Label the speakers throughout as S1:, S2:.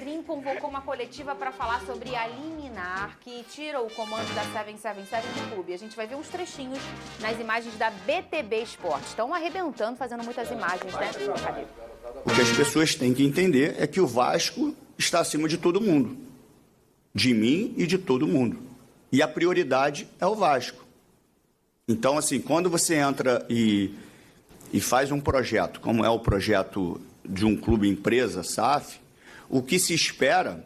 S1: Pedrinho convocou uma coletiva para falar sobre a liminar que tira o comando da 777 do clube. A gente vai ver uns trechinhos nas imagens da BTB Esporte. Estão arrebentando, fazendo muitas imagens, né? Cadê?
S2: O que as pessoas têm que entender é que o Vasco está acima de todo mundo. De mim e de todo mundo. E a prioridade é o Vasco. Então, assim, quando você entra e faz um projeto, como é o projeto de um clube empresa, SAF, o que se espera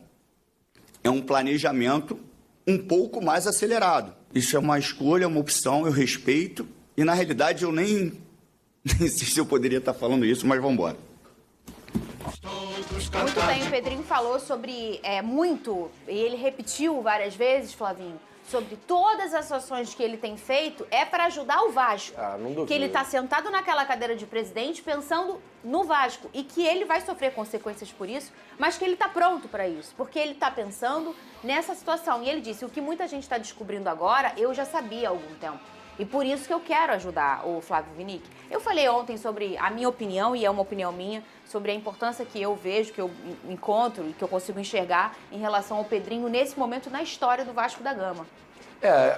S2: é um planejamento um pouco mais acelerado. Isso é uma escolha, uma opção, eu respeito, e na realidade eu nem sei se eu poderia estar falando isso, mas vamos embora.
S1: Muito bem, o Pedrinho falou sobre muito, e ele repetiu várias vezes, Flavinho, sobre todas as ações que ele tem feito é para ajudar o Vasco.
S3: Não duvido.
S1: Que ele está sentado naquela cadeira de presidente pensando no Vasco e que ele vai sofrer consequências por isso, mas que ele está pronto para isso, porque ele está pensando nessa situação. E ele disse, o que muita gente está descobrindo agora, eu já sabia há algum tempo. E por isso que eu quero ajudar o Flávio Winick. Eu falei ontem sobre a minha opinião, e é uma opinião minha, sobre a importância que eu vejo, que eu encontro e que eu consigo enxergar em relação ao Pedrinho nesse momento na história do Vasco da Gama.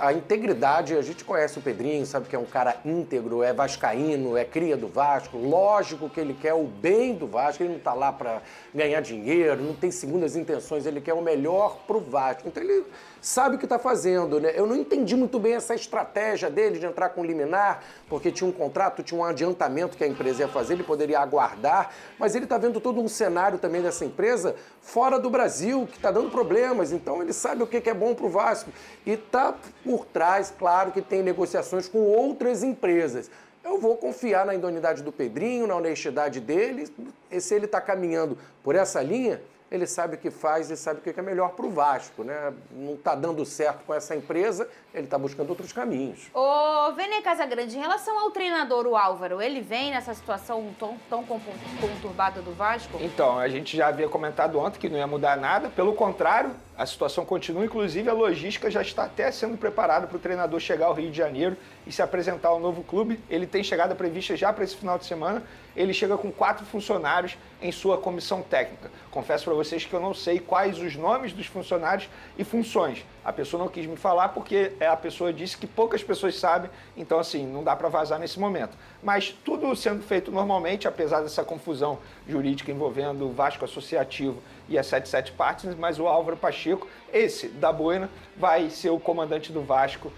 S3: A integridade, a gente conhece o Pedrinho, sabe que é um cara íntegro, é vascaíno, é cria do Vasco. Lógico que ele quer o bem do Vasco, ele não está lá para ganhar dinheiro, não tem segundas intenções, ele quer o melhor pro Vasco. Então ele sabe o que está fazendo, né? Eu não entendi muito bem essa estratégia dele de entrar com liminar, porque tinha um contrato, tinha um adiantamento que a empresa ia fazer, ele poderia aguardar, mas ele está vendo todo um cenário também dessa empresa fora do Brasil, que está dando problemas, então ele sabe o que é bom pro Vasco. E está por trás, claro, que tem negociações com outras empresas. Eu vou confiar na idoneidade do Pedrinho, na honestidade dele, e se ele está caminhando por essa linha, ele sabe o que faz e sabe o que é melhor para o Vasco, né? Não está dando certo com essa empresa, ele está buscando outros caminhos.
S1: Ô, Vene Casagrande, em relação ao treinador, o Álvaro, ele vem nessa situação tão conturbada do Vasco?
S4: Então, a gente já havia comentado ontem que não ia mudar nada, pelo contrário, a situação continua, inclusive a logística já está até sendo preparada para o treinador chegar ao Rio de Janeiro e se apresentar ao novo clube. Ele tem chegada prevista já para esse final de semana, ele chega com 4 funcionários em sua comissão técnica. Confesso para vocês que eu não sei quais os nomes dos funcionários e funções. A pessoa não quis me falar porque a pessoa disse que poucas pessoas sabem, então assim, não dá para vazar nesse momento. Mas tudo sendo feito normalmente, apesar dessa confusão jurídica envolvendo o Vasco Associativo e a 77 Partners, mas o Álvaro Pacheco, esse da Buena, vai ser o comandante do Vasco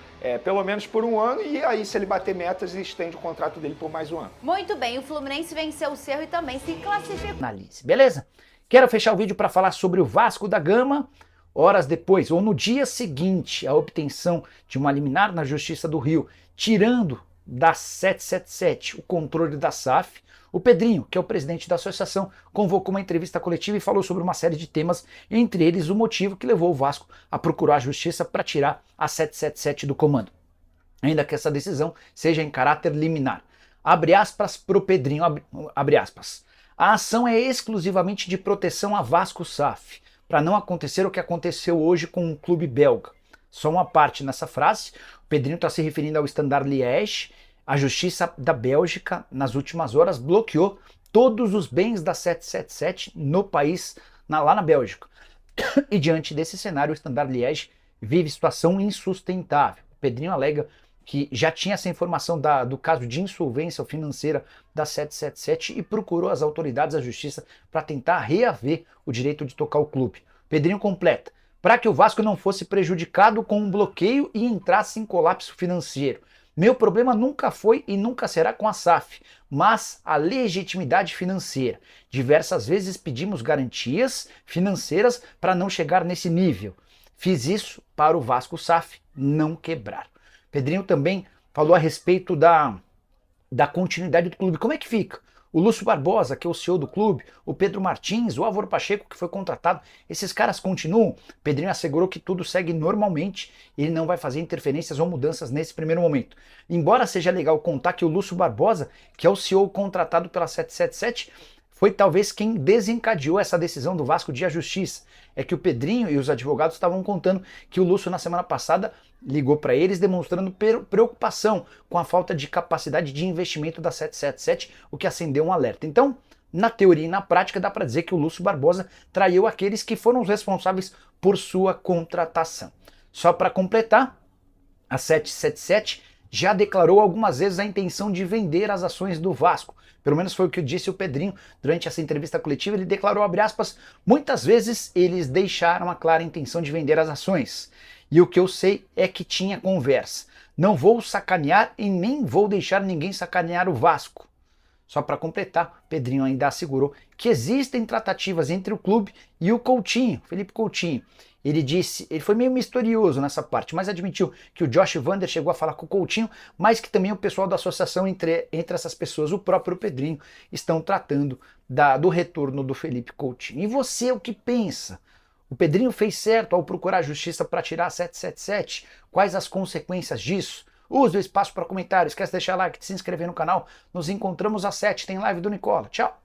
S4: pelo menos por um ano, e aí se ele bater metas, ele estende o contrato dele por mais um ano.
S1: Muito bem, o Fluminense venceu o Cerro e também se classificou.
S5: Analise, beleza? Quero fechar o vídeo para falar sobre o Vasco da Gama. Horas depois, ou no dia seguinte, a obtenção de uma liminar na Justiça do Rio, tirando da 777 o controle da SAF, o Pedrinho, que é o presidente da associação, convocou uma entrevista coletiva e falou sobre uma série de temas, entre eles o motivo que levou o Vasco a procurar a justiça para tirar a 777 do comando. Ainda que essa decisão seja em caráter liminar. Abre aspas pro Pedrinho, abre aspas. A ação é exclusivamente de proteção a Vasco SAF, para não acontecer o que aconteceu hoje com um clube belga. Só uma parte nessa frase, o Pedrinho está se referindo ao Standard Liège. A Justiça da Bélgica, nas últimas horas, bloqueou todos os bens da 777 no país, lá na Bélgica. E diante desse cenário, o Standard Liège vive situação insustentável. O Pedrinho alega que já tinha essa informação do caso de insolvência financeira da 777 e procurou as autoridades da justiça para tentar reaver o direito de tocar o clube. O Pedrinho completa, para que o Vasco não fosse prejudicado com um bloqueio e entrasse em colapso financeiro. Meu problema nunca foi e nunca será com a SAF, mas a legitimidade financeira. Diversas vezes pedimos garantias financeiras para não chegar nesse nível. Fiz isso para o Vasco SAF não quebrar. Pedrinho também falou a respeito da continuidade do clube. Como é que fica? O Lúcio Barbosa, que é o CEO do clube, o Pedro Martins, o Álvaro Pacheco, que foi contratado, esses caras continuam? Pedrinho assegurou que tudo segue normalmente e ele não vai fazer interferências ou mudanças nesse primeiro momento. Embora seja legal contar que o Lúcio Barbosa, que é o CEO contratado pela 777, foi talvez quem desencadeou essa decisão do Vasco de ir à justiça. É que o Pedrinho e os advogados estavam contando que o Lúcio, na semana passada, ligou para eles demonstrando preocupação com a falta de capacidade de investimento da 777, o que acendeu um alerta. Então, na teoria e na prática dá para dizer que o Lúcio Barbosa traiu aqueles que foram os responsáveis por sua contratação. Só para completar, a 777 já declarou algumas vezes a intenção de vender as ações do Vasco. Pelo menos foi o que disse o Pedrinho durante essa entrevista coletiva. Ele declarou, abre aspas, muitas vezes eles deixaram a clara intenção de vender as ações. E o que eu sei é que tinha conversa. Não vou sacanear e nem vou deixar ninguém sacanear o Vasco. Só para completar, Pedrinho ainda assegurou que existem tratativas entre o clube e o Coutinho, Felipe Coutinho. Ele disse, ele foi meio misterioso nessa parte, mas admitiu que o Josh Vander chegou a falar com o Coutinho, mas que também o pessoal da associação, entre essas pessoas, o próprio Pedrinho, estão tratando do retorno do Felipe Coutinho. E você, o que pensa? O Pedrinho fez certo ao procurar a justiça para tirar a 777? Quais as consequências disso? Use o espaço para comentários, esquece de deixar like, de se inscrever no canal. Nos encontramos às 7, tem live do Nicola. Tchau!